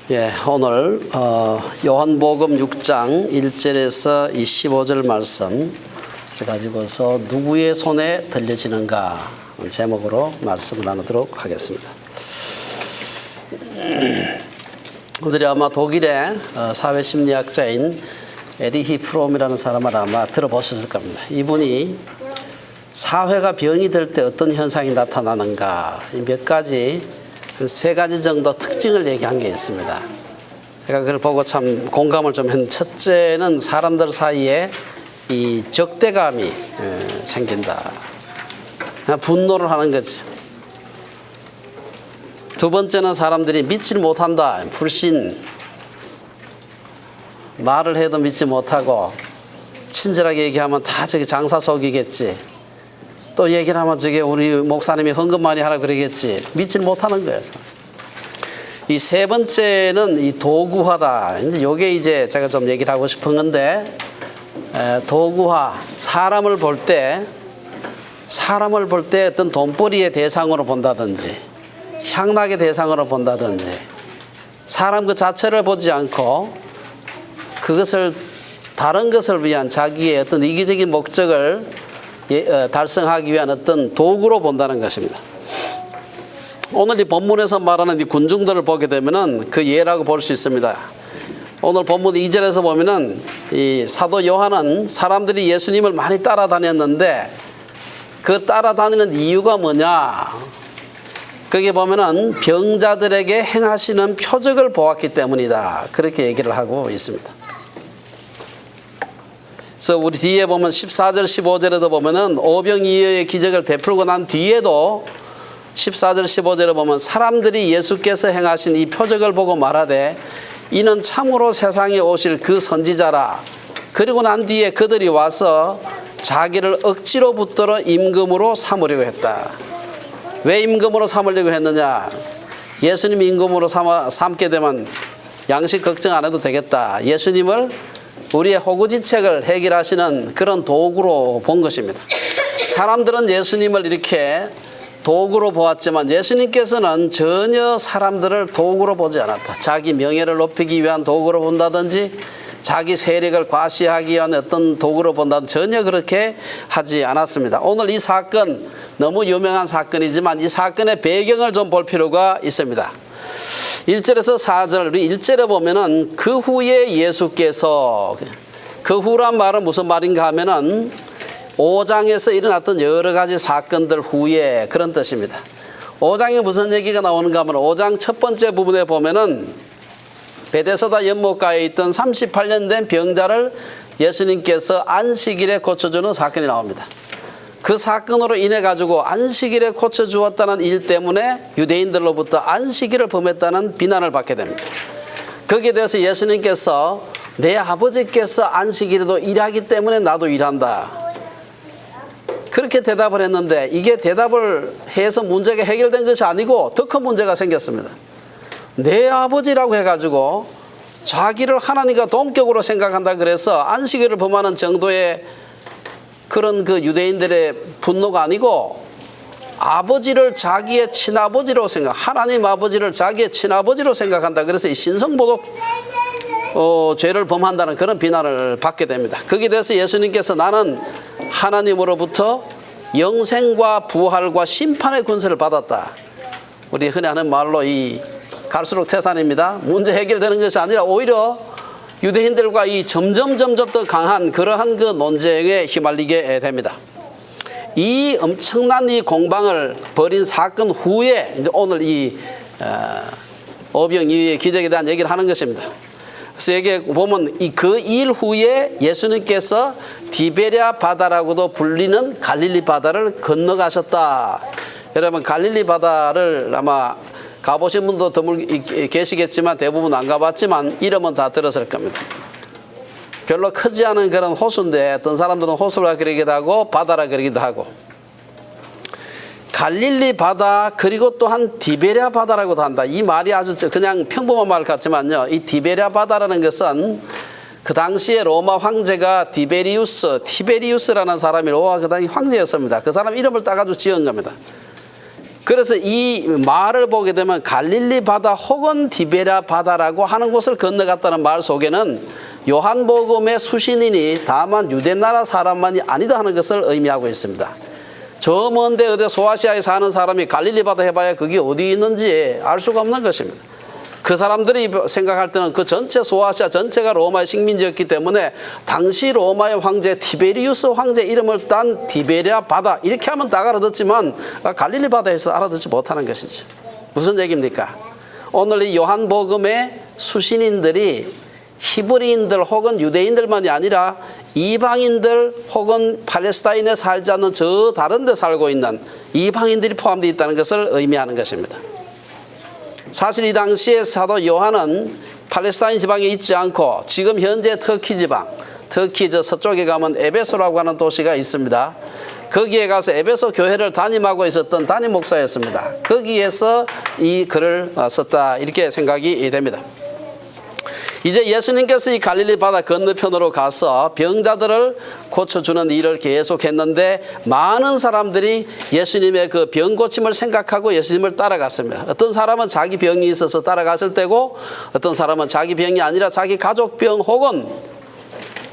오늘 요한복음 6장 1절에서 15절 말씀 가지고서 누구의 손에 들려지는가 제목으로 말씀을 나누도록 하겠습니다. 우리들이 아마 독일의 사회심리학자인 에리히 프롬이라는 사람을 아마 들어보셨을 겁니다. 이분이 사회가 병이 들 때 어떤 현상이 나타나는가 몇 가지 세 가지 정도 특징을 얘기한 게 있습니다. 제가 그걸 보고 참 공감을 좀 했는데, 첫째는 사람들 사이에 이 적대감이 생긴다. 분노를 하는 거지. 두 번째는 사람들이 믿지 못한다. 불신. 말을 해도 믿지 못하고 친절하게 얘기하면 다 저기 장사 속이겠지. 또 얘기를 하면 저게 우리 목사님이 헌금 많이 하라 그러겠지. 믿지 못하는 거예요. 이 세 번째는 이 도구화다. 요게 이제 제가 좀 얘기를 하고 싶은 건데, 도구화. 사람을 볼 때 어떤 돈벌이의 대상으로 본다든지, 향락의 대상으로 본다든지, 사람 그 자체를 보지 않고 그것을 다른 것을 위한 자기의 어떤 이기적인 목적을 달성하기 위한 어떤 도구로 본다는 것입니다. 오늘 이 본문에서 말하는 이 군중들을 보게 되면은 그 예라고 볼 수 있습니다. 오늘 본문 2절에서 보면은 이 사도 요한은 사람들이 예수님을 많이 따라다녔는데 그 따라다니는 이유가 뭐냐? 거기에 보면은 병자들에게 행하시는 표적을 보았기 때문이다. 그렇게 얘기를 하고 있습니다. 그래서 우리 뒤에 보면 14절 15절에도 보면은 오병이어의 기적을 베풀고 난 뒤에도 14절 15절에 보면 사람들이 예수께서 행하신 이 표적을 보고 말하되 이는 참으로 세상에 오실 그 선지자라. 그리고 난 뒤에 그들이 와서 자기를 억지로 붙들어 임금으로 삼으려고 했다. 왜 임금으로 삼으려고 했느냐? 예수님 임금으로 삼게 되면 양식 걱정 안 해도 되겠다. 예수님을 우리의 호구지책을 해결하시는 그런 도구로 본 것입니다. 사람들은 예수님을 이렇게 도구로 보았지만 예수님께서는 전혀 사람들을 도구로 보지 않았다. 자기 명예를 높이기 위한 도구로 본다든지 자기 세력을 과시하기 위한 어떤 도구로 본다든지 전혀 그렇게 하지 않았습니다. 오늘 이 사건 너무 유명한 사건이지만 이 사건의 배경을 좀 볼 필요가 있습니다. 1절에서 4절, 우리 1절에 보면은 그 후에 예수께서, 그 후란 말은 무슨 말인가 하면은 5장에서 일어났던 여러 가지 사건들 후에 그런 뜻입니다. 5장에 무슨 얘기가 나오는가 하면 5장 첫 번째 부분에 보면은 베데스다 연못가에 있던 38년 된 병자를 예수님께서 안식일에 고쳐주는 사건이 나옵니다. 그 사건으로 인해 가지고 안식일에 고쳐주었다는 일 때문에 유대인들로부터 안식일을 범했다는 비난을 받게 됩니다. 거기에 대해서 예수님께서 내 아버지께서 안식일에도 일하기 때문에 나도 일한다. 그렇게 대답을 했는데 이게 대답을 해서 문제가 해결된 것이 아니고 더 큰 문제가 생겼습니다. 내 아버지라고 해가지고 자기를 하나님과 동격으로 생각한다 그래서 안식일을 범하는 정도의 그런 그 유대인들의 분노가 아니고 아버지를 자기의 친아버지로 하나님 아버지를 자기의 친아버지로 생각한다. 그래서 이 신성모독 죄를 범한다는 그런 비난을 받게 됩니다. 거기에 대해서 예수님께서 나는 하나님으로부터 영생과 부활과 심판의 권세를 받았다. 우리 흔히 하는 말로 이 갈수록 태산입니다. 문제 해결되는 것이 아니라 오히려 유대인들과 이 점점 더 강한 그러한 그 논쟁에 휘말리게 됩니다. 이 엄청난 이 공방을 벌인 사건 후에 이제 오늘 이 오병이어의 기적에 대한 얘기를 하는 것입니다. 그래서 여기 보면 그 일 후에 예수님께서 디베랴 바다라고도 불리는 갈릴리 바다를 건너가셨다. 여러분 갈릴리 바다를 아마 가보신 분도 드물 계시겠지만 대부분 안 가봤지만 이름은 다 들었을 겁니다. 별로 크지 않은 그런 호수인데 어떤 사람들은 호수라 그러기도 하고 바다라 그러기도 하고 갈릴리 바다 그리고 또한 디베랴 바다라고도 한다. 이 말이 아주 그냥 평범한 말 같지만요. 이 디베랴 바다라는 것은 그 당시에 로마 황제가 티베리우스라는 사람이 로마 그 당시 황제였습니다. 그 사람 이름을 따가지고 지은 겁니다. 그래서 이 말을 보게 되면 갈릴리 바다 혹은 디베랴 바다라고 하는 곳을 건너갔다는 말 속에는 요한복음의 수신인이 다만 유대 나라 사람만이 아니다 하는 것을 의미하고 있습니다. 저 먼데 어디 소아시아에 사는 사람이 갈릴리 바다 해봐야 그게 어디 있는지 알 수가 없는 것입니다. 그 사람들이 생각할 때는 그 전체 소아시아 전체가 로마의 식민지였기 때문에 당시 로마의 황제 티베리우스 황제 이름을 딴 디베랴 바다 이렇게 하면 다 알아듣지만 갈릴리 바다에서 알아듣지 못하는 것이죠. 무슨 얘기입니까? 오늘 이 요한복음의 수신인들이 히브리인들 혹은 유대인들만이 아니라 이방인들 혹은 팔레스타인에 살지 않는 저 다른 데 살고 있는 이방인들이 포함되어 있다는 것을 의미하는 것입니다. 사실 이 당시에 사도 요한은 팔레스타인 지방에 있지 않고 지금 현재 터키 지방, 터키 저 서쪽에 가면 에베소라고 하는 도시가 있습니다. 거기에 가서 에베소 교회를 담임하고 있었던 담임 목사였습니다. 거기에서 이 글을 썼다 이렇게 생각이 됩니다. 이제 예수님께서 이 갈릴리 바다 건너편으로 가서 병자들을 고쳐주는 일을 계속했는데 많은 사람들이 예수님의 그 병 고침을 생각하고 예수님을 따라갔습니다. 어떤 사람은 자기 병이 있어서 따라갔을 때고 어떤 사람은 자기 병이 아니라 자기 가족 병 혹은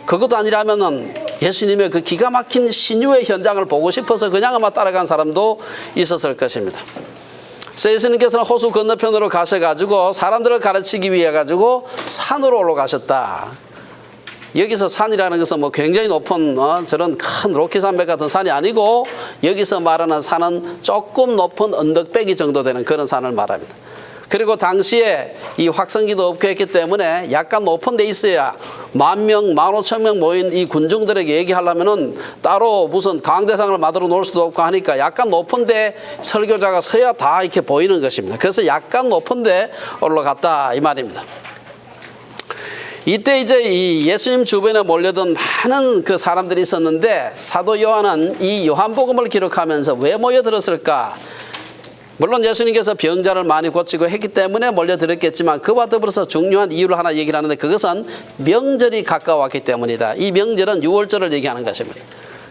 그것도 아니라면은 예수님의 그 기가 막힌 신유의 현장을 보고 싶어서 그냥 아마 따라간 사람도 있었을 것입니다. 그래서 예수님께서는 호수 건너편으로 가셔가지고 사람들을 가르치기 위해 가지고 산으로 올라가셨다. 여기서 산이라는 것은 뭐 굉장히 높은 저런 큰 로키산맥 같은 산이 아니고 여기서 말하는 산은 조금 높은 언덕배기 정도 되는 그런 산을 말합니다. 그리고 당시에 이 확성기도 없고 했기 때문에 약간 높은 데 있어야 10,000명, 15,000명 모인 이 군중들에게 얘기하려면은 따로 무슨 강대상을 만들어 놓을 수도 없고 하니까 약간 높은 데 설교자가 서야 다 이렇게 보이는 것입니다. 그래서 약간 높은 데 올라갔다 이 말입니다. 이때 이제 이 예수님 주변에 몰려든 많은 그 사람들이 있었는데 사도 요한은 이 요한복음을 기록하면서 왜 모여들었을까? 물론 예수님께서 병자를 많이 고치고 했기 때문에 몰려들었겠지만 그와 더불어서 중요한 이유를 하나 얘기를 하는데 그것은 명절이 가까웠기 때문이다. 이 명절은 유월절을 얘기하는 것입니다.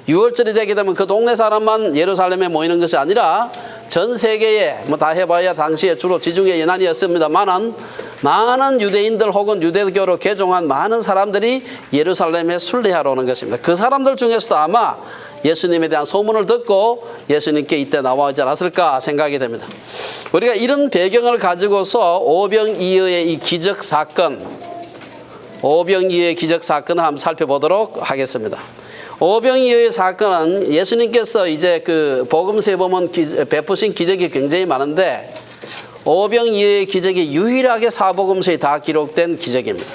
유월절이 되게 되면 그 동네 사람만 예루살렘에 모이는 것이 아니라 전 세계에 뭐 다 해봐야 당시에 주로 지중해 연안이었습니다만은 많은 유대인들 혹은 유대교로 개종한 많은 사람들이 예루살렘에 순례하러 오는 것입니다. 그 사람들 중에서도 아마 예수님에 대한 소문을 듣고 예수님께 이때 나와오지 않았을까 생각이 됩니다. 우리가 이런 배경을 가지고서 오병이어의 이 기적 사건, 오병이어의 기적 사건을 한번 살펴보도록 하겠습니다. 오병이어의 사건은 예수님께서 이제 그 복음서에 보면 베푸신 기적이 굉장히 많은데 오병이어의 기적이 유일하게 사복음서에 다 기록된 기적입니다.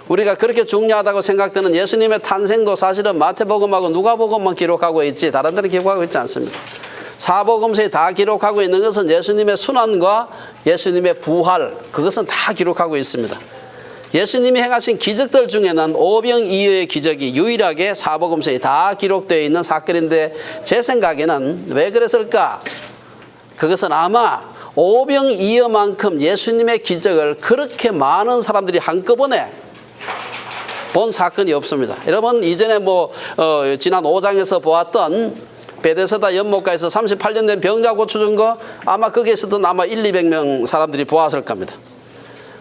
우리가 그렇게 중요하다고 생각되는 예수님의 탄생도 사실은 마태복음하고 누가복음만 기록하고 있지 다른 데는 기록하고 있지 않습니다. 사복음서에 다 기록하고 있는 것은 예수님의 순환과 예수님의 부활 그것은 다 기록하고 있습니다. 예수님이 행하신 기적들 중에는 오병이어의 기적이 유일하게 사복음서에 다 기록되어 있는 사건인데 제 생각에는 왜 그랬을까? 그것은 아마 오병이어만큼 예수님의 기적을 그렇게 많은 사람들이 한꺼번에 본 사건이 없습니다. 여러분 이전에 지난 5장에서 보았던 베데스다 연못가에서 38년 된 병자 고쳐준 거 아마 거기에서도 아마 100~200명 사람들이 보았을 겁니다.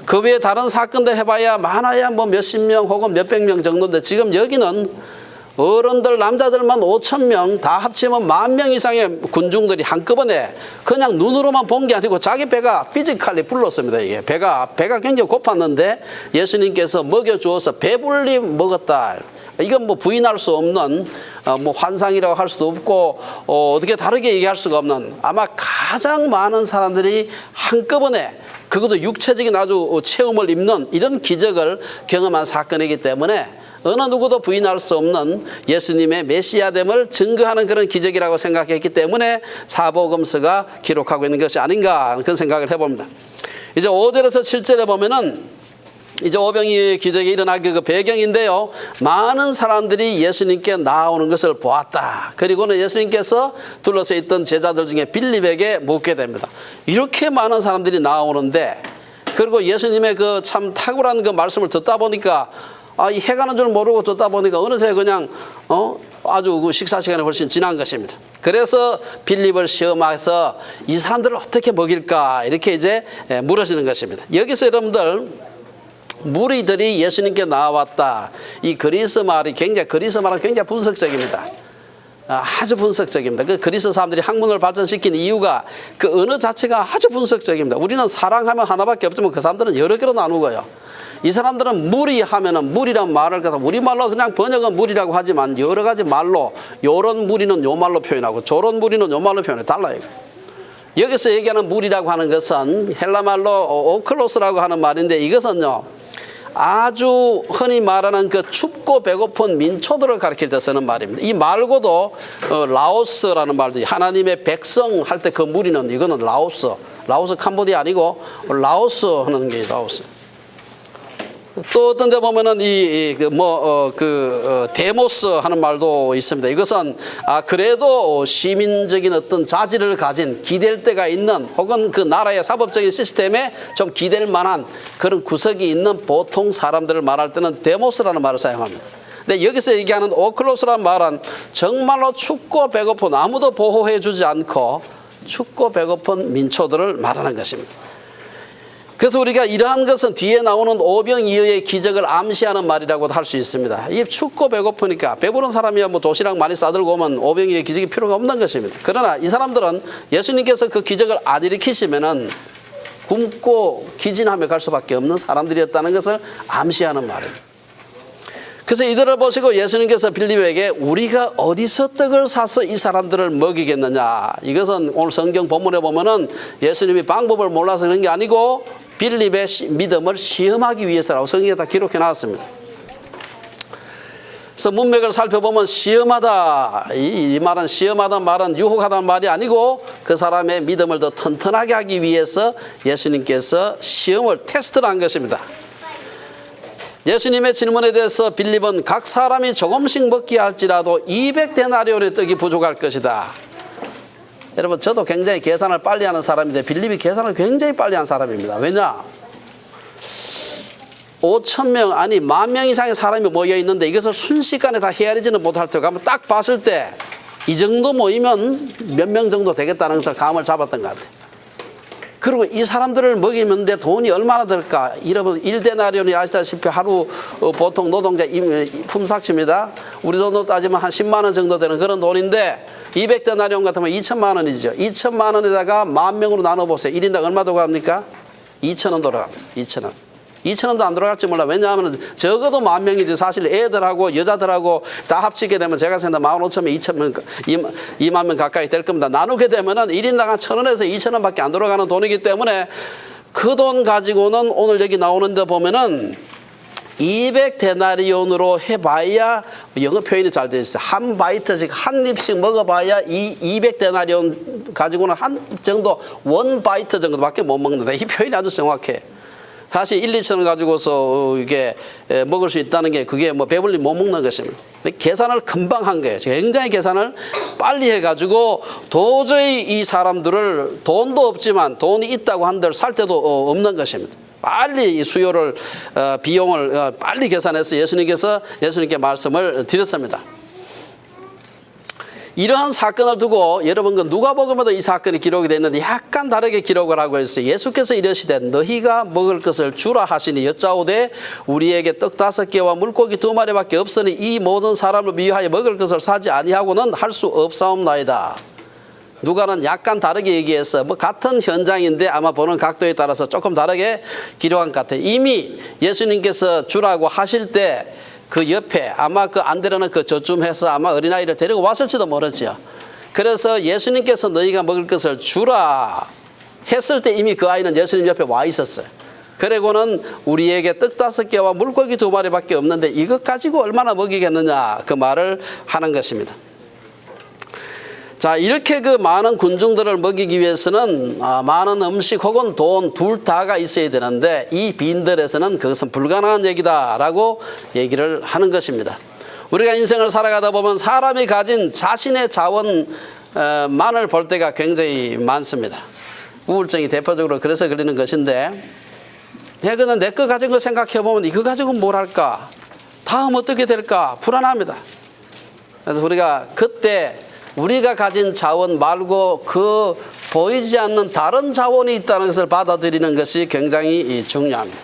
그 외에 다른 사건들 해봐야 많아야 뭐 몇십 명 혹은 몇백 명 정도인데 지금 여기는 어른들 남자들만 5,000명 다 합치면 10,000명 이상의 군중들이 한꺼번에 그냥 눈으로만 본 게 아니고 자기 배가 피지컬리 불렀습니다. 이게 배가 굉장히 고팠는데 예수님께서 먹여주어서 배불리 먹었다. 이건 뭐 부인할 수 없는 뭐 환상이라고 할 수도 없고 어떻게 다르게 얘기할 수가 없는 아마 가장 많은 사람들이 한꺼번에 그것도 육체적인 아주 체험을 입는 이런 기적을 경험한 사건이기 때문에 어느 누구도 부인할 수 없는 예수님의 메시아됨을 증거하는 그런 기적이라고 생각했기 때문에 사복음서가 기록하고 있는 것이 아닌가 그런 생각을 해봅니다. 이제 5절에서 7절에 보면은 이제 오병이어의 기적이 일어나기 그 배경인데요. 많은 사람들이 예수님께 나오는 것을 보았다. 그리고는 예수님께서 둘러서 있던 제자들 중에 빌립에게 묻게 됩니다. 이렇게 많은 사람들이 나오는데 그리고 예수님의 그 참 탁월한 그 말씀을 듣다 보니까 이 해가는 줄 모르고 듣다 보니까 어느새 그냥 아주 그 식사 시간이 훨씬 지난 것입니다. 그래서 빌립을 시험해서 이 사람들을 어떻게 먹일까 이렇게 이제 물어지는 것입니다. 여기서 여러분들 무리들이 예수님께 나왔다. 이 그리스 말은 굉장히 분석적입니다. 아주 분석적입니다. 그 그리스 사람들이 학문을 발전시킨 이유가 그 언어 자체가 아주 분석적입니다. 우리는 사랑하면 하나밖에 없지만 그 사람들은 여러 개로 나누고요. 이 사람들은 무리하면은 무리란 말을 갖다 우리말로 그냥 번역은 무리라고 하지만 여러 가지 말로 요런 무리는 요 말로 표현하고 저런 무리는 요 말로 표현해 달라요. 여기서 얘기하는 무리라고 하는 것은 헬라 말로 오클로스라고 하는 말인데 이것은요 아주 흔히 말하는 그 춥고 배고픈 민초들을 가리킬 때 쓰는 말입니다. 이 말고도 라오스라는 말도 하나님의 백성 할 때 그 무리는 이거는 라오스 캄보디아 아니고 라오스 하는 게 라오스. 또 어떤 데 보면은 데모스 하는 말도 있습니다. 이것은 그래도 시민적인 어떤 자질을 가진 기댈 데가 있는 혹은 그 나라의 사법적인 시스템에 좀 기댈 만한 그런 구석이 있는 보통 사람들을 말할 때는 데모스라는 말을 사용합니다. 근데 여기서 얘기하는 오클로스라는 말은 정말로 춥고 배고픈 아무도 보호해 주지 않고 춥고 배고픈 민초들을 말하는 것입니다. 그래서 우리가 이러한 것은 뒤에 나오는 오병이어의 기적을 암시하는 말이라고도 할 수 있습니다. 이 춥고 배고프니까 배부른 사람이야 뭐 도시락 많이 싸들고 오면 오병이어의 기적이 필요가 없는 것입니다. 그러나 이 사람들은 예수님께서 그 기적을 안 일으키시면은 굶고 기진하며 갈 수밖에 없는 사람들이었다는 것을 암시하는 말입니다. 그래서 이들을 보시고 예수님께서 빌립에게 우리가 어디서 떡을 사서 이 사람들을 먹이겠느냐. 이것은 오늘 성경 본문에 보면은 예수님이 방법을 몰라서 그런 게 아니고 빌립의 믿음을 시험하기 위해서라고 성경에 다 기록해 놨습니다. 그래서 문맥을 살펴보면 시험하다. 이 말은 시험하다는 말은 유혹하다는 말이 아니고 그 사람의 믿음을 더 튼튼하게 하기 위해서 예수님께서 시험을 테스트를 한 것입니다. 예수님의 질문에 대해서 빌립은 각 사람이 조금씩 먹기 할지라도 200데나리온의 떡이 부족할 것이다. 여러분 저도 굉장히 계산을 빨리 하는 사람인데 빌립이 계산을 굉장히 빨리 한 사람입니다. 왜냐? 5,000명 아니 10,000명 이상의 사람이 모여 있는데 이것을 순식간에 다 헤아리지는 못할 테고 한번 딱 봤을 때 이 정도 모이면 몇 명 정도 되겠다는 것을 감을 잡았던 것 같아요. 그리고 이 사람들을 먹이는데 돈이 얼마나 들까? 여러분 1데나리온이 아시다시피 하루 보통 노동자 품삯입니다. 우리 돈으로 따지면 한 10만 원 정도 되는 그런 돈인데 200데나리온 같으면 2천만 원이죠. 2천만 원에다가 10,000명으로 나눠보세요. 1인당 얼마 들어갑니까? 2,000원 들어갑니다. 2,000원. 2,000원도 안 들어갈지 몰라. 왜냐하면 적어도 10,000명이지 사실 애들하고 여자들하고 다 합치게 되면 제가 생각하면 15,000명, 2만 명 가까이 될 겁니다. 나누게 되면은 1인당 한 1,000원에서 2,000원밖에 안 들어가는 돈이기 때문에 그 돈 가지고는 오늘 여기 나오는 데 보면은 200데나리온으로 해봐야 영어 표현이 잘 되어 있어요. 한 바이트씩 한 입씩 먹어봐야 이 200데나리온 가지고는 한 정도 원 바이트 정도밖에 못 먹는다. 이 표현이 아주 정확해. 사실 1, 2천 원 가지고서 이게 먹을 수 있다는 게 그게 뭐 배불리 못 먹는 것입니다. 계산을 금방 한 거예요. 굉장히 계산을 빨리 해가지고 도저히 이 사람들을 돈도 없지만 돈이 있다고 한들 살 때도 없는 것입니다. 빨리 수요를 비용을 빨리 계산해서 예수님께 말씀을 드렸습니다. 이러한 사건을 두고 여러분 그 누가복음에도 이 사건이 기록이 되어 있는데 약간 다르게 기록을 하고 있어요. 예수께서 이르시되 너희가 먹을 것을 주라 하시니 여짜오되 우리에게 떡 5개와 물고기 2마리밖에 없으니 이 모든 사람을 위하여 먹을 것을 사지 아니하고는 할 수 없사옵나이다. 누가는 약간 다르게 얘기해서 뭐 같은 현장인데 아마 보는 각도에 따라서 조금 다르게 기록한 것 같아요. 이미 예수님께서 주라고 하실 때 그 옆에 아마 그 안드레는 그 저쯤해서 아마 어린아이를 데리고 왔을지도 모르죠. 그래서 예수님께서 너희가 먹을 것을 주라 했을 때 이미 그 아이는 예수님 옆에 와 있었어요. 그리고는 우리에게 떡 5개와 물고기 2마리밖에 없는데 이것 가지고 얼마나 먹이겠느냐 그 말을 하는 것입니다. 자, 이렇게 그 많은 군중들을 먹이기 위해서는 많은 음식 혹은 돈 둘 다가 있어야 되는데 이 빈들에서는 그것은 불가능한 얘기다라고 얘기를 하는 것입니다. 우리가 인생을 살아가다 보면 사람이 가진 자신의 자원만을 볼 때가 굉장히 많습니다. 우울증이 대표적으로 그래서 걸리는 것인데 그냥 내 거 가진 거 생각해 보면 이거 가지고 뭘 할까? 다음 어떻게 될까? 불안합니다. 그래서 우리가 그때 우리가 가진 자원 말고 그 보이지 않는 다른 자원이 있다는 것을 받아들이는 것이 굉장히 중요합니다.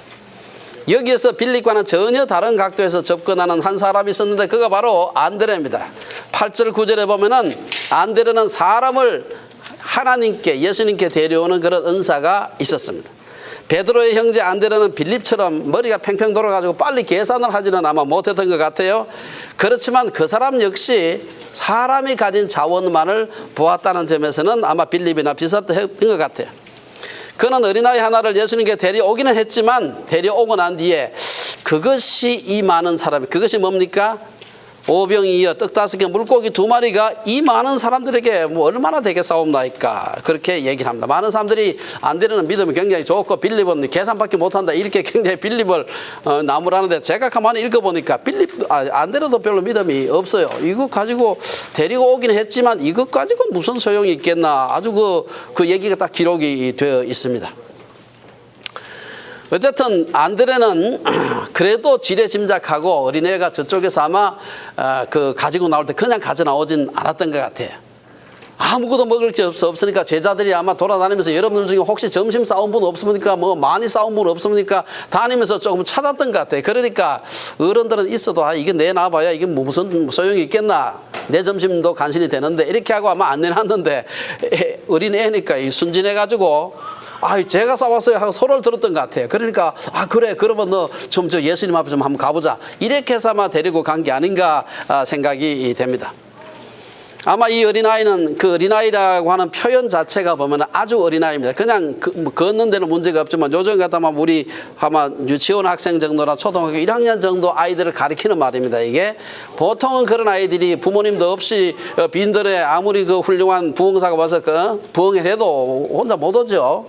여기에서 빌립과는 전혀 다른 각도에서 접근하는 한 사람이 있었는데 그가 바로 안드레입니다. 8절 9절에 보면은 안드레는 사람을 하나님께 예수님께 데려오는 그런 은사가 있었습니다. 베드로의 형제 안드레는 빌립처럼 머리가 팽팽 돌아가지고 빨리 계산을 하지는 아마 못했던 것 같아요. 그렇지만 그 사람 역시 사람이 가진 자원만을 보았다는 점에서는 아마 빌립이나 비슷했던 것 같아요. 그는 어린아이 하나를 예수님께 데려오기는 했지만 데려오고 난 뒤에 그것이 이 많은 사람, 그것이 뭡니까? 오병이어 떡 5개 물고기 2마리가 이 많은 사람들에게 뭐 얼마나 되겠사옵나이까 그렇게 얘기를 합니다. 많은 사람들이 안드레는 믿음이 굉장히 좋고 빌립은 계산밖에 못한다 이렇게 굉장히 빌립을 나무라는데 제가 가만히 읽어보니까 안드레도 별로 믿음이 없어요. 이거 가지고 데리고 오긴 했지만 이것 가지고 무슨 소용이 있겠나 아주 그 얘기가 딱 기록이 되어 있습니다. 어쨌든 안드레는 그래도 지레짐작하고 어린애가 저쪽에서 아마 가지고 나올 때 그냥 가져 나오진 않았던 것 같아요. 아무것도 먹을 게 없으니까 제자들이 아마 돌아다니면서 여러분들 중에 혹시 점심 싸운 분 없습니까? 뭐 많이 싸운 분 없습니까? 다니면서 조금 찾았던 것 같아요. 그러니까 어른들은 있어도 이게 내놔봐야 이게 무슨 소용이 있겠나. 내 점심도 간신히 되는데 이렇게 하고 아마 안 내놨는데 어린애니까 순진해가지고 제가 싸웠어요 하고 소리를 들었던 것 같아요. 그러니까 그래 그러면 너 좀 저 예수님 앞에 좀 한번 가보자 이렇게 해서 아마 데리고 간 게 아닌가 생각이 됩니다. 아마 이 어린아이는 그 어린아이라고 하는 표현 자체가 보면 아주 어린아이입니다. 그냥 걷는 데는 문제가 없지만 요즘 같으면 우리 아마 유치원 학생 정도나 초등학교 1학년 정도 아이들을 가리키는 말입니다. 이게 보통은 그런 아이들이 부모님도 없이 빈들에 아무리 그 훌륭한 부흥사가 와서 부흥을 해도 혼자 못 오죠.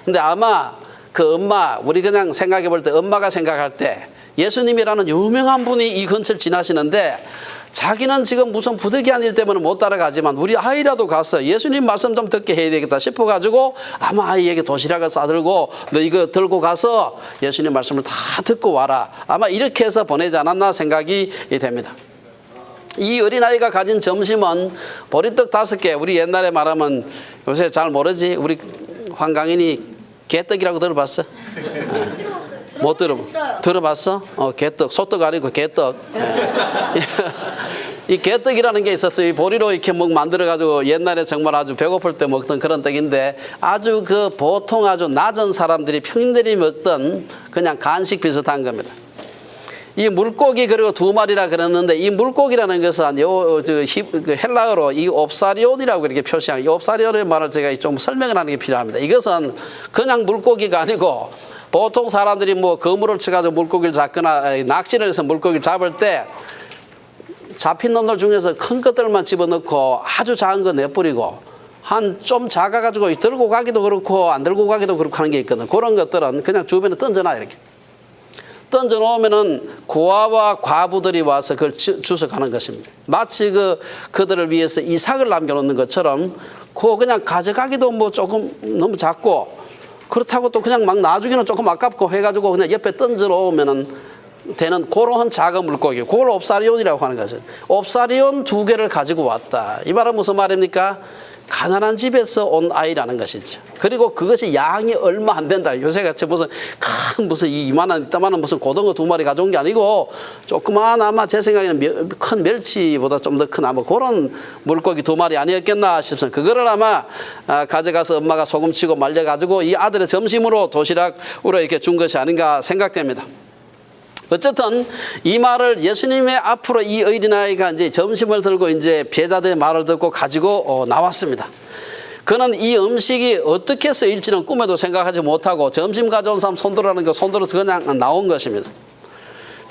근데 아마 그 엄마 우리 그냥 생각해 볼 때 엄마가 생각할 때 예수님이라는 유명한 분이 이 근처를 지나시는데 자기는 지금 무슨 부득이한 일 때문에 못 따라가지만 우리 아이라도 가서 예수님 말씀 좀 듣게 해야 되겠다 싶어가지고 아마 아이에게 도시락을 싸들고 너 이거 들고 가서 예수님 말씀을 다 듣고 와라 아마 이렇게 해서 보내지 않았나 생각이 됩니다. 이 어린아이가 가진 점심은 보리떡 5개 우리 옛날에 말하면 요새 잘 모르지 우리 황강인이 개떡이라고 들어봤어? 못 들어봤어? 개떡, 소떡 아니고 개떡. 이 개떡이라는 게 있었어요. 이 보리로 이렇게 만들어가지고 옛날에 정말 아주 배고플 때 먹던 그런 떡인데 아주 보통 아주 낮은 사람들이 평인들이 먹던 그냥 간식 비슷한 겁니다. 이 물고기 그리고 2마리라 그랬는데 이 물고기라는 것은 헬라어로 이 옵사리온이라고 이렇게 표시한 이 옵사리온의 말을 제가 좀 설명을 하는 게 필요합니다. 이것은 그냥 물고기가 아니고 보통 사람들이 뭐 그물을 쳐가지고 물고기를 잡거나 낚시를 해서 물고기를 잡을 때 잡힌 놈들 중에서 큰 것들만 집어넣고 아주 작은 거 내버리고 한 좀 작아가지고 들고 가기도 그렇고 안 들고 가기도 그렇고 하는 게 있거든. 그런 것들은 그냥 주변에 던져놔 이렇게. 던져놓으면은 고아와 과부들이 와서 그걸 주워가는 것입니다. 마치 그들을 위해서 이삭을 남겨놓는 것처럼 그냥 가져가기도 뭐 조금 너무 작고 그렇다고 또 그냥 막 놔주기는 조금 아깝고 해가지고 그냥 옆에 던져놓으면은 되는 그런 작은 물고기 그걸 옵사리온이라고 하는 것은 옵사리온 2개를 가지고 왔다. 이 말은 무슨 말입니까? 가난한 집에서 온 아이라는 것이죠. 그리고 그것이 양이 얼마 안 된다. 요새같이 무슨 이만한 무슨 고등어 2마리 가져온 게 아니고 조그만 아마 제 생각에는 큰 멸치보다 좀 더 큰 아마 그런 물고기 2마리 아니었겠나 싶습니다. 그거를 아마 가져가서 엄마가 소금치고 말려가지고 이 아들의 점심으로 도시락으로 이렇게 준 것이 아닌가 생각됩니다. 어쨌든 이 말을 예수님의 앞으로 이 어린아이가 이제 점심을 들고 이제 제자들의 말을 듣고 가지고 나왔습니다. 그는 이 음식이 어떻게 쓰일지는 꿈에도 생각하지 못하고 점심 가져온 사람 손들어라는 거 손들어서 그냥 나온 것입니다.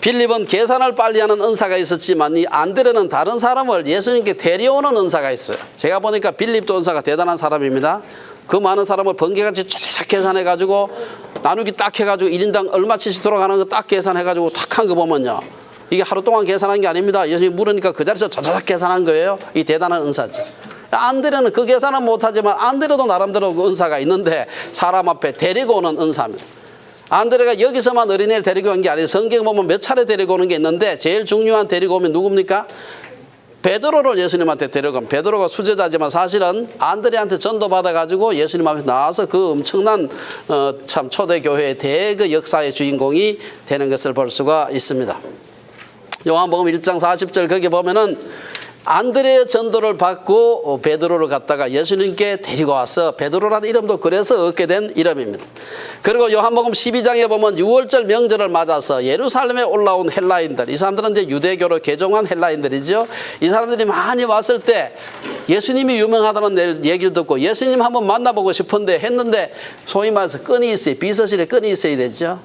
빌립은 계산을 빨리 하는 은사가 있었지만 이 안드레는 다른 사람을 예수님께 데려오는 은사가 있어요. 제가 보니까 빌립도 은사가 대단한 사람입니다. 그 많은 사람을 번개같이 쫙쫙 계산해가지고 나누기 딱 해가지고 1인당 얼마치씩 돌아가는 거 딱 계산해가지고 탁 한 거 보면요. 이게 하루 동안 계산한 게 아닙니다. 예수님이 물으니까 그 자리에서 쫙쫙 계산한 거예요. 이 대단한 은사죠. 안드레는 그 계산은 못하지만 안드레도 나름대로 그 은사가 있는데 사람 앞에 데리고 오는 은사입니다. 안드레가 여기서만 어린애를 데리고 온 게 아니에요. 성경에 보면 몇 차례 데리고 오는 게 있는데 제일 중요한 데리고 오면 누굽니까? 베드로를 예수님한테 데려가면 베드로가 수제자지만 사실은 안드레한테 전도받아가지고 예수님 앞에 나와서 그 엄청난 참 초대교회의 대그 역사의 주인공이 되는 것을 볼 수가 있습니다. 요한복음 1장 40절 거기 보면은 안드레의 전도를 받고 베드로를 갖다가 예수님께 데리고 와서 베드로라는 이름도 그래서 얻게 된 이름입니다. 그리고 요한복음 12장에 보면 6월절 명절을 맞아서 예루살렘에 올라온 헬라인들, 이 사람들은 이제 유대교로 개종한 헬라인들이죠. 이 사람들이 많이 왔을 때 예수님이 유명하다는 얘기를 듣고 예수님 한번 만나보고 싶은데 했는데 소위 말해서 끈이 있어요. 비서실에 끈이 있어야 되죠.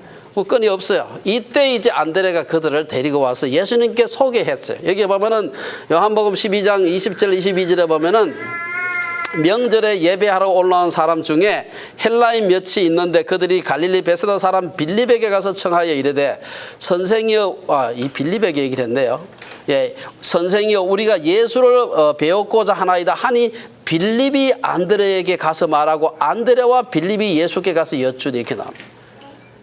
끈이 없어요. 이때 이제 안드레가 그들을 데리고 와서 예수님께 소개했어요. 여기 보면은 요한복음 12장 20절 22절에 보면은 명절에 예배하러 올라온 사람 중에 헬라인 몇이 있는데 그들이 갈릴리 베세다 사람 빌립에게 가서 청하여 이르되 선생이여, 이 빌립에게 얘기를 했네요. 예, 선생이여 우리가 예수를 배웠고자 하나이다 하니 빌립이 안드레에게 가서 말하고 안드레와 빌립이 예수께 가서 여쭈니 이렇게 나옵니다.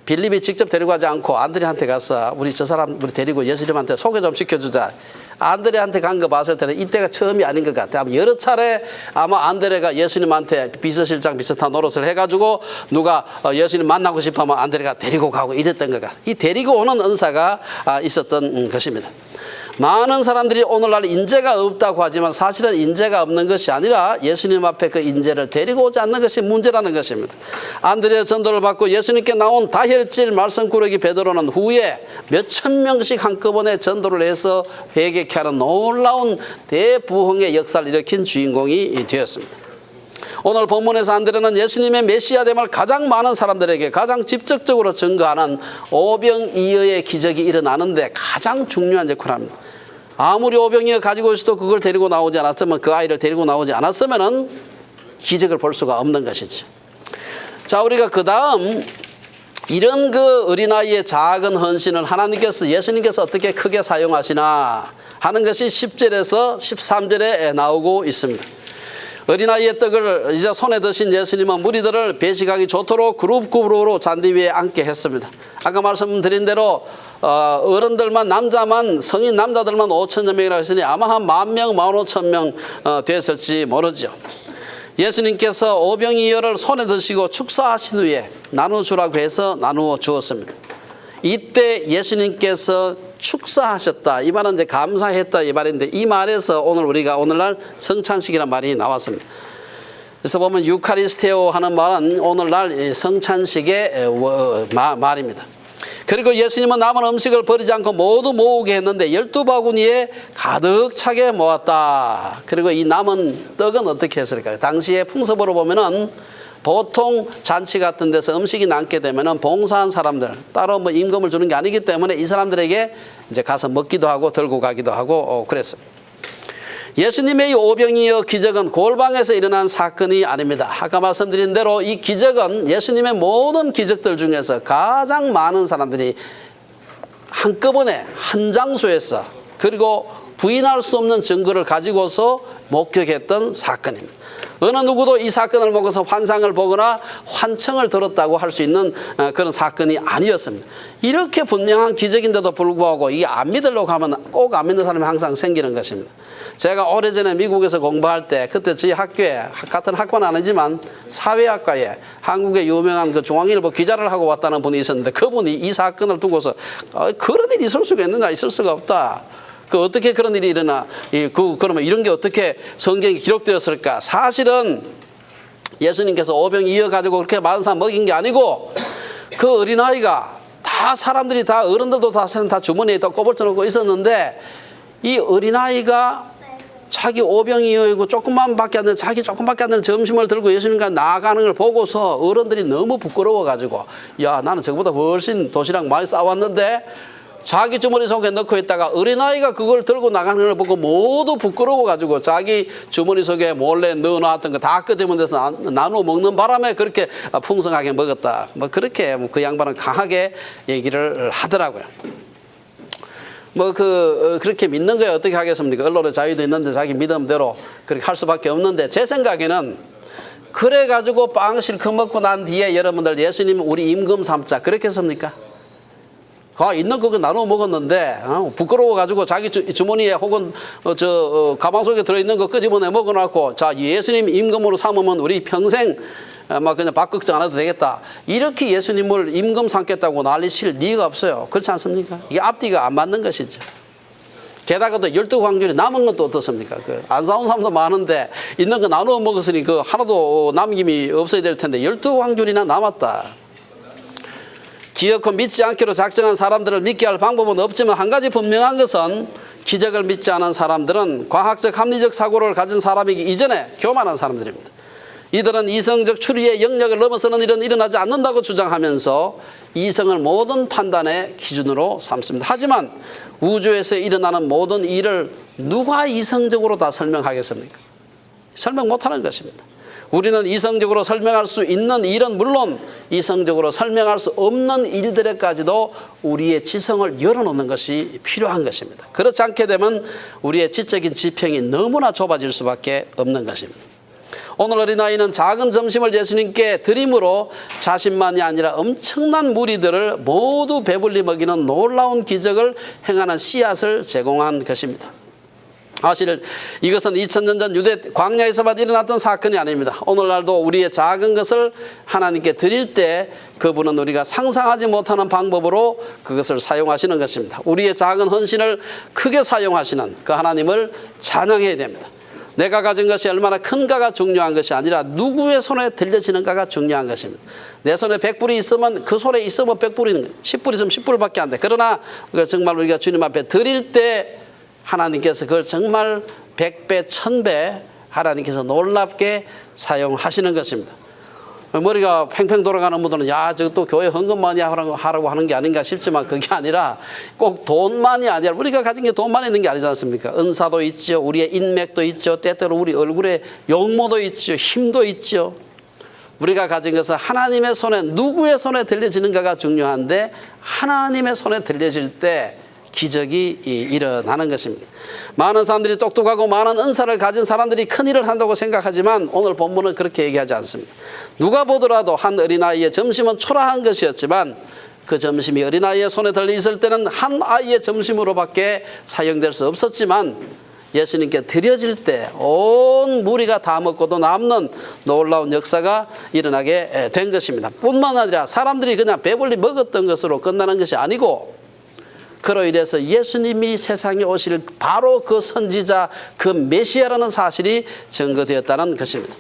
빌립이 직접 데리고 가지 않고 안드레한테 가서 우리 저 사람 우리 데리고 예수님한테 소개 좀 시켜주자. 안드레한테 간 거 봤을 때는 이때가 처음이 아닌 것 같아요. 여러 차례 아마 안드레가 예수님한테 비서실장 비슷한 노릇을 해가지고 누가 예수님 만나고 싶으면 안드레가 데리고 가고 이랬던 것 같아요. 이 데리고 오는 은사가 있었던 것입니다. 많은 사람들이 오늘날 인재가 없다고 하지만 사실은 인재가 없는 것이 아니라 예수님 앞에 그 인재를 데리고 오지 않는 것이 문제라는 것입니다. 안드레의 전도를 받고 예수님께 나온 다혈질 말썽꾸러기 베드로는 후에 몇천 명씩 한꺼번에 전도를 해서 회개케 하는 놀라운 대부흥의 역사를 일으킨 주인공이 되었습니다. 오늘 본문에서 안드레는 예수님의 메시아됨을 가장 많은 사람들에게 가장 직접적으로 증거하는 오병이어의 기적이 일어나는데 가장 중요한 역할을 합니다. 아무리 오병이어 가지고 있어도 그걸 데리고 나오지 않았으면 그 아이를 데리고 나오지 않았으면은 기적을 볼 수가 없는 것이죠. 자, 우리가 그 다음 이런 그 어린아이의 작은 헌신을 하나님께서 예수님께서 어떻게 크게 사용하시나 하는 것이 10절에서 13절에 나오고 있습니다. 어린아이의 떡을 이제 손에 드신 예수님은 무리들을 배식하기 좋도록 그룹으로 잔디 위에 앉게 했습니다. 아까 말씀드린 대로 어른들만 남자만 성인 남자들만 5천여 명이라고 했으니 아마 한 10,000명, 15,000명 됐을지 모르죠. 예수님께서 오병이어를 손에 드시고 축사하신 후에 나눠주라고 해서 나누어 주었습니다. 이때 예수님께서 축사하셨다. 이 말은 이제 감사했다 이 말인데 이 말에서 오늘 우리가 오늘날 성찬식이라는 말이 나왔습니다. 그래서 보면 유카리스테오 하는 말은 오늘날 성찬식의 말입니다. 그리고 예수님은 남은 음식을 버리지 않고 모두 모으게 했는데 12바구니에 가득 차게 모았다. 그리고 이 남은 떡은 어떻게 했을까요? 당시에 풍습으로 보면은 보통 잔치 같은 데서 음식이 남게 되면은 봉사한 사람들 따로 뭐 임금을 주는 게 아니기 때문에 이 사람들에게 이제 가서 먹기도 하고 들고 가기도 하고 그랬습니다. 예수님의 이 오병이어 기적은 골방에서 일어난 사건이 아닙니다. 아까 말씀드린 대로 이 기적은 예수님의 모든 기적들 중에서 가장 많은 사람들이 한꺼번에 한 장소에서 그리고 부인할 수 없는 증거를 가지고서 목격했던 사건입니다. 어느 누구도 이 사건을 보고서 환상을 보거나 환청을 들었다고 할 수 있는 그런 사건이 아니었습니다. 이렇게 분명한 기적인데도 불구하고 이게 안 믿으려고 하면 꼭 안 믿는 사람이 항상 생기는 것입니다. 제가 오래전에 미국에서 공부할 때 그때 저희 학교에 같은 학과는 아니지만 사회학과에 한국의 유명한 그 중앙일보 기자를 하고 왔다는 분이 있었는데 그분이 이 사건을 두고서 그런 일이 있을 수가 있느냐 있을 수가 없다. 어떻게 그런 일이 일어나? 그러면 이런 게 어떻게 성경에 기록되었을까? 사실은 예수님께서 오병이어 가지고 그렇게 많은 사람 먹인 게 아니고 그 어린아이가 다 사람들이 다 어른들도 다 주머니에 다 꼬불쳐놓고 있었는데 이 어린아이가 자기 오병이어이고 조금밖에 안 되는 자기 조금밖에 안 되는 점심을 들고 예수님과 나아가는 걸 보고서 어른들이 너무 부끄러워 가지고 야 나는 저거보다 훨씬 도시락 많이 싸왔는데 자기 주머니 속에 넣고 있다가 어린아이가 그걸 들고 나가는 걸 보고 모두 부끄러워가지고 자기 주머니 속에 몰래 넣어놨던 거 다 끄집은 데서 나누어 먹는 바람에 그렇게 풍성하게 먹었다. 뭐 그렇게 그 양반은 강하게 얘기를 하더라고요. 그렇게 믿는 거에 어떻게 하겠습니까? 언론의 자유도 있는데 자기 믿음대로 그렇게 할 수밖에 없는데 제 생각에는 그래가지고 빵 실컷 먹고 난 뒤에 여러분들 예수님 우리 임금 삼자 그렇게 했습니까? 있는 거 나눠 먹었는데 부끄러워가지고 자기 주머니에 혹은 가방 속에 들어있는 거 끄집어내 먹어놓고 자 예수님 임금으로 삼으면 우리 평생 막 그냥 밥 걱정 안 해도 되겠다. 이렇게 예수님을 임금 삼겠다고 난리칠 리가 없어요. 그렇지 않습니까? 이게 앞뒤가 안 맞는 것이죠. 게다가 또 12광줄이 남은 것도 어떻습니까? 안 사온 사람도 많은데 있는 거 나누어 먹었으니 하나도 남김이 없어야 될 텐데 12광줄이나 남았다. 기어코 믿지 않기로 작정한 사람들을 믿게 할 방법은 없지만 한 가지 분명한 것은 기적을 믿지 않은 사람들은 과학적 합리적 사고를 가진 사람이기 이전에 교만한 사람들입니다. 이들은 이성적 추리의 영역을 넘어서는 일은 일어나지 않는다고 주장하면서 이성을 모든 판단의 기준으로 삼습니다. 하지만 우주에서 일어나는 모든 일을 누가 이성적으로 다 설명하겠습니까? 설명 못하는 것입니다. 우리는 이성적으로 설명할 수 있는 일은 물론 이성적으로 설명할 수 없는 일들에까지도 우리의 지성을 열어놓는 것이 필요한 것입니다. 그렇지 않게 되면 우리의 지적인 지평이 너무나 좁아질 수밖에 없는 것입니다. 오늘 어린아이는 작은 점심을 예수님께 드림으로 자신만이 아니라 엄청난 무리들을 모두 배불리 먹이는 놀라운 기적을 행하는 씨앗을 제공한 것입니다. 사실 이것은 2000년 전 유대 광야에서만 일어났던 사건이 아닙니다. 오늘날도 우리의 작은 것을 하나님께 드릴 때 그분은 우리가 상상하지 못하는 방법으로 그것을 사용하시는 것입니다. 우리의 작은 헌신을 크게 사용하시는 그 하나님을 찬양해야 됩니다. 내가 가진 것이 얼마나 큰가가 중요한 것이 아니라 누구의 손에 들려지는가가 중요한 것입니다. 내 손에 100불이 있으면 그 손에 있으면 100불이 10불 있으면 10불밖에 안 돼. 그러나 정말 우리가 주님 앞에 드릴 때 하나님께서 그걸 정말 100배, 1000배 하나님께서 놀랍게 사용하시는 것입니다. 머리가 팽팽 돌아가는 분들은 저또 교회 헌금 많이 하라고 하는 게 아닌가 싶지만 그게 아니라 꼭 돈만이 아니라 우리가 가진 게 돈만 있는 게 아니지 않습니까? 은사도 있죠. 우리의 인맥도 있죠. 때때로 우리 얼굴에 용모도 있죠. 힘도 있죠. 우리가 가진 것은 하나님의 손에 누구의 손에 들려지는가가 중요한데 하나님의 손에 들려질 때 기적이 일어나는 것입니다. 많은 사람들이 똑똑하고 많은 은사를 가진 사람들이 큰일을 한다고 생각하지만 오늘 본문은 그렇게 얘기하지 않습니다. 누가 보더라도 한 어린아이의 점심은 초라한 것이었지만 그 점심이 어린아이의 손에 들려 있을 때는 한 아이의 점심으로밖에 사용될 수 없었지만 예수님께 드려질 때 온 무리가 다 먹고도 남는 놀라운 역사가 일어나게 된 것입니다. 뿐만 아니라 사람들이 그냥 배불리 먹었던 것으로 끝나는 것이 아니고 그로 인해서 예수님이 세상에 오실 바로 그 선지자, 그 메시아라는 사실이 증거되었다는 것입니다.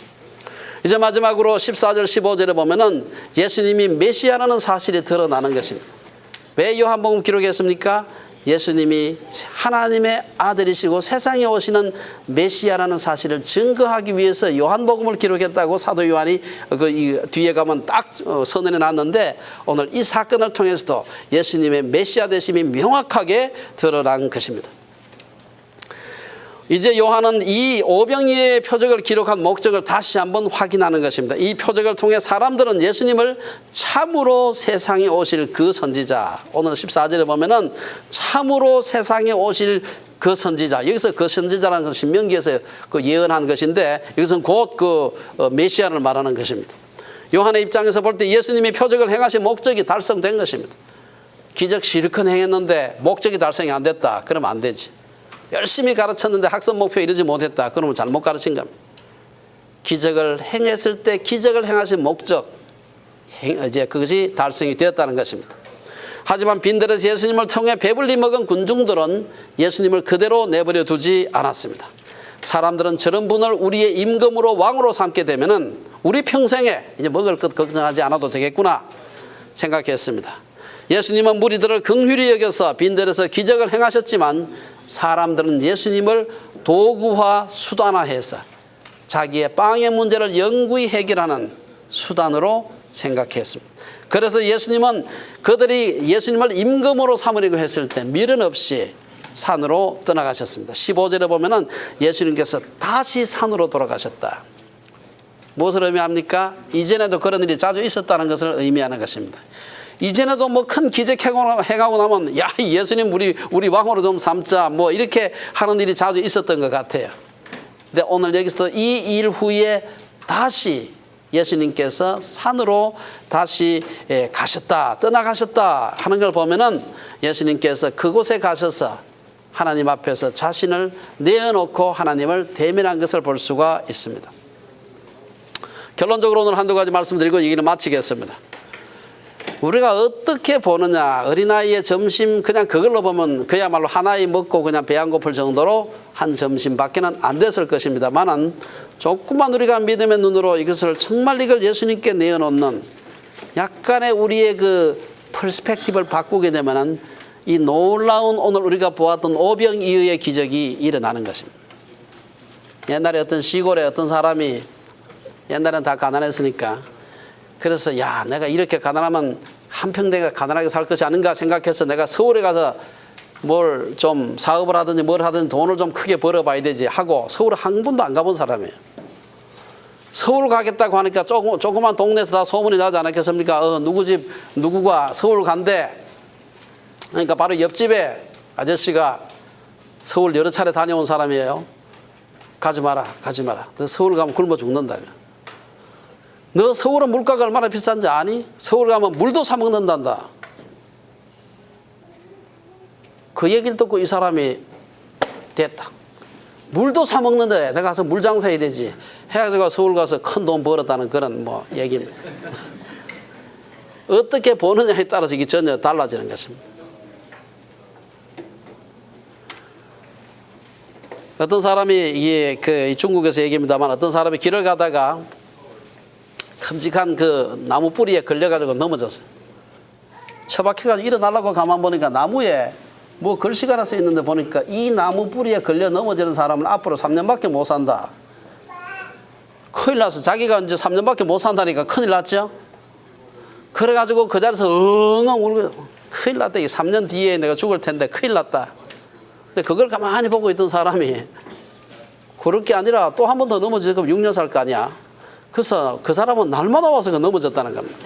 이제 마지막으로 14절, 15절에 보면은 예수님이 메시아라는 사실이 드러나는 것입니다. 왜 요한복음 기록했습니까? 예수님이 하나님의 아들이시고 세상에 오시는 메시아라는 사실을 증거하기 위해서 요한복음을 기록했다고 사도 요한이 뒤에 가면 딱 선언해 놨는데 오늘 이 사건을 통해서도 예수님의 메시아 되심이 명확하게 드러난 것입니다. 이제 요한은 이 오병이어의 표적을 기록한 목적을 다시 한번 확인하는 것입니다. 이 표적을 통해 사람들은 예수님을 참으로 세상에 오실 그 선지자, 오늘 14절에 보면은 참으로 세상에 오실 그 선지자, 여기서 그 선지자라는 것은 신명기에서 그 예언한 것인데 이것은 곧 그 메시아를 말하는 것입니다. 요한의 입장에서 볼 때 예수님이 표적을 행하신 목적이 달성된 것입니다. 기적 실컷 행했는데 목적이 달성이 안 됐다. 그러면 안 되지. 열심히 가르쳤는데 학습 목표에 이르지 못했다. 그러면 잘못 가르친 겁니다. 기적을 행했을 때 기적을 행하신 목적, 이제 그것이 달성이 되었다는 것입니다. 하지만 빈들에서 예수님을 통해 배불리 먹은 군중들은 예수님을 그대로 내버려 두지 않았습니다. 사람들은 저런 분을 우리의 임금으로 왕으로 삼게 되면은 우리 평생에 이제 먹을 것 걱정하지 않아도 되겠구나 생각했습니다. 예수님은 무리들을 긍휼히 여겨서 빈들에서 기적을 행하셨지만 사람들은 예수님을 도구화 수단화해서 자기의 빵의 문제를 영구히 해결하는 수단으로 생각했습니다. 그래서 예수님은 그들이 예수님을 임금으로 삼으려고 했을 때 미련 없이 산으로 떠나가셨습니다. 15절에 보면은 예수님께서 다시 산으로 돌아가셨다. 무엇을 의미합니까? 이전에도 그런 일이 자주 있었다는 것을 의미하는 것입니다. 이전에도 뭐 큰 기적 행하고 나면 야 예수님 우리 왕으로 좀 삼자 뭐 이렇게 하는 일이 자주 있었던 것 같아요. 근데 오늘 여기서 이 일 후에 다시 예수님께서 산으로 다시 가셨다, 떠나가셨다 하는 걸 보면은 예수님께서 그곳에 가셔서 하나님 앞에서 자신을 내어놓고 하나님을 대면한 것을 볼 수가 있습니다. 결론적으로 오늘 한두 가지 말씀드리고 얘기를 마치겠습니다. 우리가 어떻게 보느냐, 어린아이의 점심 그냥 그걸로 보면 그야말로 하나에 먹고 그냥 배 안 고플 정도로 한 점심밖에는 안 됐을 것입니다만은 조금만 우리가 믿음의 눈으로 이것을 정말 이걸 예수님께 내어놓는 약간의 우리의 그 퍼스펙티브를 바꾸게 되면은 이 놀라운 오늘 우리가 보았던 오병이어의 기적이 일어나는 것입니다. 옛날에 어떤 시골에 어떤 사람이 옛날엔 다 가난했으니까 그래서 야 내가 이렇게 가난하면 한평생에 가난하게 살 것이 아닌가 생각해서 내가 서울에 가서 뭘 좀 사업을 하든지 뭘 하든지 돈을 좀 크게 벌어봐야 되지 하고 서울에 한 번도 안 가본 사람이에요. 서울 가겠다고 하니까 조그만 동네에서 다 소문이 나지 않았겠습니까? 누구 집 누구가 서울 간대. 그러니까 바로 옆집에 아저씨가 서울 여러 차례 다녀온 사람이에요. 가지 마라, 가지 마라. 너 서울 가면 굶어 죽는다며. 너 서울은 물가가 얼마나 비싼지 아니? 서울 가면 물도 사 먹는단다. 그 얘기를 듣고 이 사람이 됐다. 물도 사 먹는데 내가 가서 물 장사해야 되지. 해가지고 서울 가서 큰 돈 벌었다는 그런 뭐 얘기입니다. 어떻게 보느냐에 따라서 이게 전혀 달라지는 것입니다. 어떤 사람이 그 중국에서 얘기입니다만 어떤 사람이 길을 가다가 큼직한 그 나무 뿌리에 걸려가지고 넘어졌어요. 처박혀가지고 일어나려고 가만 보니까 나무에 뭐 글씨가 하나 써 있는데 보니까 이 나무 뿌리에 걸려 넘어지는 사람은 앞으로 3년밖에 못 산다. 큰일 났어. 자기가 이제 3년밖에 못 산다니까 큰일 났죠. 그래가지고 그 자리에서 엉엉 울고 큰일 났다. 3년 뒤에 내가 죽을 텐데 큰일 났다. 근데 그걸 가만히 보고 있던 사람이 그럴 게 아니라 또 한 번 더 넘어지면 6년 살 거 아니야. 그래서 그 사람은 날마다 와서 넘어졌다는 겁니다.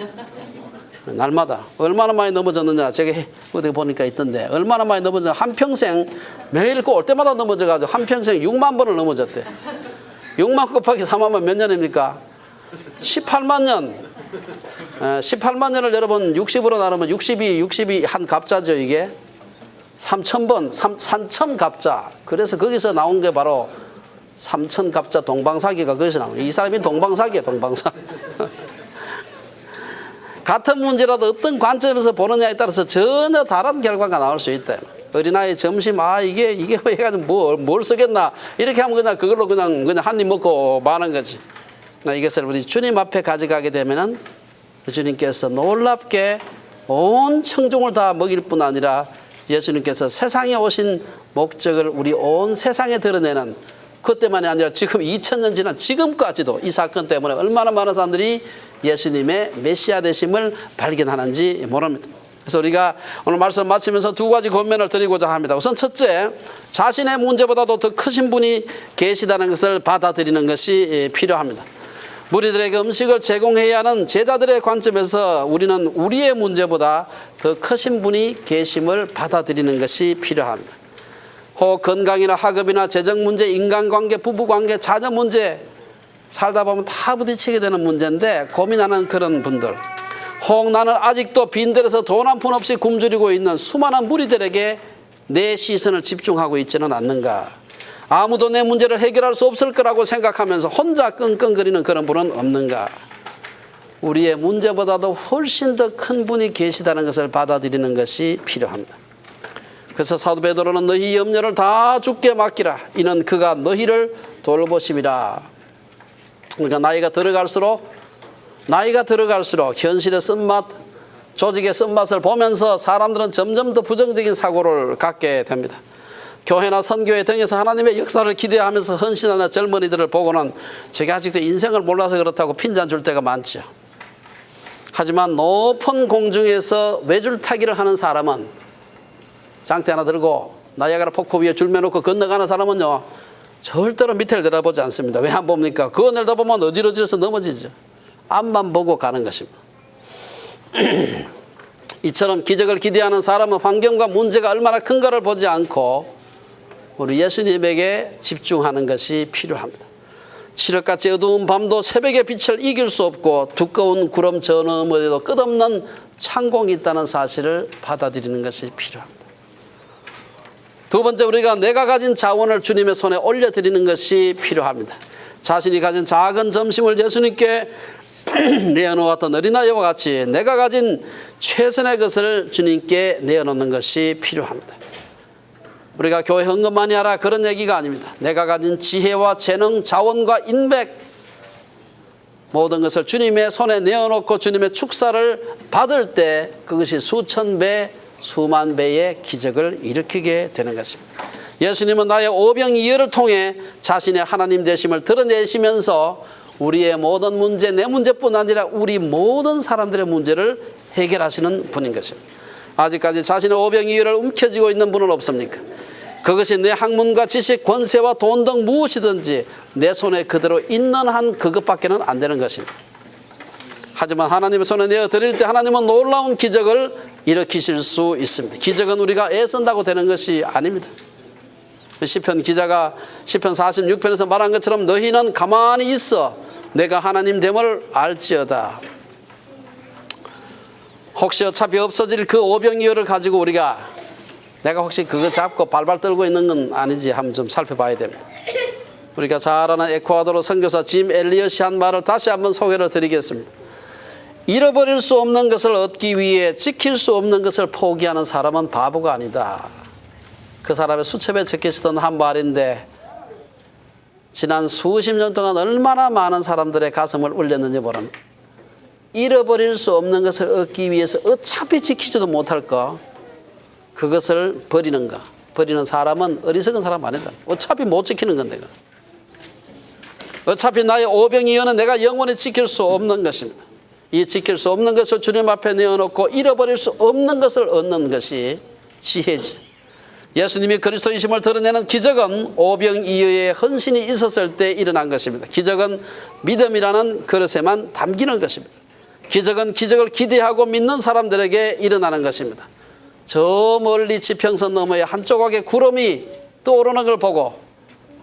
날마다. 얼마나 많이 넘어졌느냐. 제가 어디 보니까 있던데 얼마나 많이 넘어졌냐. 한평생 매일 올 때마다 넘어져가지고 한평생 6만 번을 넘어졌대. 6만 곱하기 3하면 몇 년입니까? 18만 년. 18만 년을 여러분 60으로 나누면 60이 한 갑자죠 이게. 3,000번, 3,000갑자. 그래서 거기서 나온 게 바로 3,000갑자 동방사기가 거기서 나온 거예요. 이 사람이 동방사기예요, 동방사기. 같은 문제라도 어떤 관점에서 보느냐에 따라서 전혀 다른 결과가 나올 수 있다. 어린아이 점심, 이게 해가지고 뭘 쓰겠나. 이렇게 하면 그냥 그걸로 그냥 한 입 먹고 마는 거지. 이것을 우리 주님 앞에 가져가게 되면은 주님께서 놀랍게 온 청중을 다 먹일 뿐 아니라 예수님께서 세상에 오신 목적을 우리 온 세상에 드러내는 그때만이 아니라 지금 2000년 지난 지금까지도 이 사건 때문에 얼마나 많은 사람들이 예수님의 메시아 되심을 발견하는지 모릅니다. 그래서 우리가 오늘 말씀 마치면서 두 가지 권면을 드리고자 합니다. 우선 첫째, 자신의 문제보다도 더 크신 분이 계시다는 것을 받아들이는 것이 필요합니다. 무리들에게 음식을 제공해야 하는 제자들의 관점에서 우리는 우리의 문제보다 더 크신 분이 계심을 받아들이는 것이 필요합니다. 혹 건강이나 학업이나 재정 문제, 인간관계, 부부관계, 자녀 문제 살다 보면 다 부딪히게 되는 문제인데 고민하는 그런 분들, 혹 나는 아직도 빈들에서 돈 한 푼 없이 굶주리고 있는 수많은 무리들에게 내 시선을 집중하고 있지는 않는가. 아무도 내 문제를 해결할 수 없을 거라고 생각하면서 혼자 끙끙거리는 그런 분은 없는가. 우리의 문제보다도 훨씬 더 큰 분이 계시다는 것을 받아들이는 것이 필요합니다. 그래서 사도 베드로는 너희 염려를 다 주께 맡기라. 이는 그가 너희를 돌보심이라. 그러니까 나이가 들어갈수록 현실의 쓴맛, 조직의 쓴맛을 보면서 사람들은 점점 더 부정적인 사고를 갖게 됩니다. 교회나 선교회 등에서 하나님의 역사를 기대하면서 헌신하는 젊은이들을 보고는 제가 아직도 인생을 몰라서 그렇다고 핀잔 줄 때가 많죠. 하지만 높은 공중에서 외줄타기를 하는 사람은, 장대 하나 들고 나이아가라 폭포 위에 줄 매놓고 건너가는 사람은요 절대로 밑을 내다보지 않습니다. 왜 안 봅니까? 그거 내다보면 어지러지해서 넘어지죠. 앞만 보고 가는 것입니다. 이처럼 기적을 기대하는 사람은 환경과 문제가 얼마나 큰가를 보지 않고 우리 예수님에게 집중하는 것이 필요합니다. 칠흑같이 어두운 밤도 새벽의 빛을 이길 수 없고 두꺼운 구름 저 너머에도 끝없는 창공이 있다는 사실을 받아들이는 것이 필요합니다. 두 번째, 우리가 내가 가진 자원을 주님의 손에 올려드리는 것이 필요합니다. 자신이 가진 작은 점심을 예수님께 내어놓았던 어린아이와 같이 내가 가진 최선의 것을 주님께 내어놓는 것이 필요합니다. 우리가 교회 헌금 많이 하라 그런 얘기가 아닙니다. 내가 가진 지혜와 재능, 자원과 인맥 모든 것을 주님의 손에 내어놓고 주님의 축사를 받을 때 그것이 수천 배, 수만 배의 기적을 일으키게 되는 것입니다. 예수님은 나의 오병이어를 통해 자신의 하나님 되심을 드러내시면서 우리의 모든 문제, 내 문제뿐 아니라 우리 모든 사람들의 문제를 해결하시는 분인 것입니다. 아직까지 자신의 오병이어를 움켜쥐고 있는 분은 없습니까? 그것이 내 학문과 지식, 권세와 돈 등 무엇이든지 내 손에 그대로 있는 한 그것밖에는 안 되는 것입니다. 하지만 하나님의 손에 내어드릴 때 하나님은 놀라운 기적을 일으키실 수 있습니다. 기적은 우리가 애쓴다고 되는 것이 아닙니다. 시편 기자가 시편 46편에서 말한 것처럼 너희는 가만히 있어 내가 하나님 됨을 알지어다. 혹시 어차피 없어질 그 오병이어를 가지고 우리가 내가 혹시 그거 잡고 발발 떨고 있는 건 아니지 한번 좀 살펴봐야 됩니다. 우리가 잘 아는 에콰도르 선교사 짐 엘리엇이 한 말을 다시 한번 소개를 드리겠습니다. 잃어버릴 수 없는 것을 얻기 위해 지킬 수 없는 것을 포기하는 사람은 바보가 아니다. 그 사람의 수첩에 적혀있던 한 말인데 지난 수십 년 동안 얼마나 많은 사람들의 가슴을 울렸는지 모릅니다. 잃어버릴 수 없는 것을 얻기 위해서 어차피 지키지도 못할 거 그것을 버리는가. 버리는 사람은 어리석은 사람 아니다. 어차피 못 지키는 건데. 어차피 나의 오병이어는 내가 영원히 지킬 수 없는 것입니다. 이 지킬 수 없는 것을 주님 앞에 내어놓고 잃어버릴 수 없는 것을 얻는 것이 지혜지. 예수님이 그리스도이심을 드러내는 기적은 오병이어의 헌신이 있었을 때 일어난 것입니다. 기적은 믿음이라는 그릇에만 담기는 것입니다. 기적은 기적을 기대하고 믿는 사람들에게 일어나는 것입니다. 저 멀리 지평선 너머에 한 조각의 구름이 떠오르는 걸 보고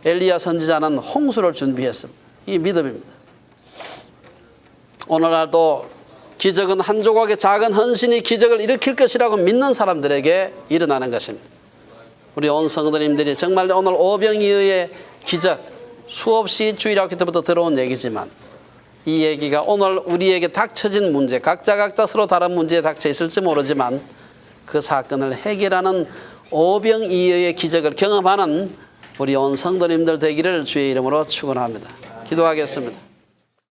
엘리야 선지자는 홍수를 준비했습니다. 이 믿음입니다. 오늘날도 기적은 한 조각의 작은 헌신이 기적을 일으킬 것이라고 믿는 사람들에게 일어나는 것입니다. 우리 온 성도님들이 정말 오늘 오병이어의 기적 수없이 주일학교 때부터 들어온 얘기지만 이 얘기가 오늘 우리에게 닥쳐진 문제 각자 서로 다른 문제에 닥쳐 있을지 모르지만 그 사건을 해결하는 오병이어의 기적을 경험하는 우리 온 성도님들 되기를 주의 이름으로 축원합니다. 기도하겠습니다.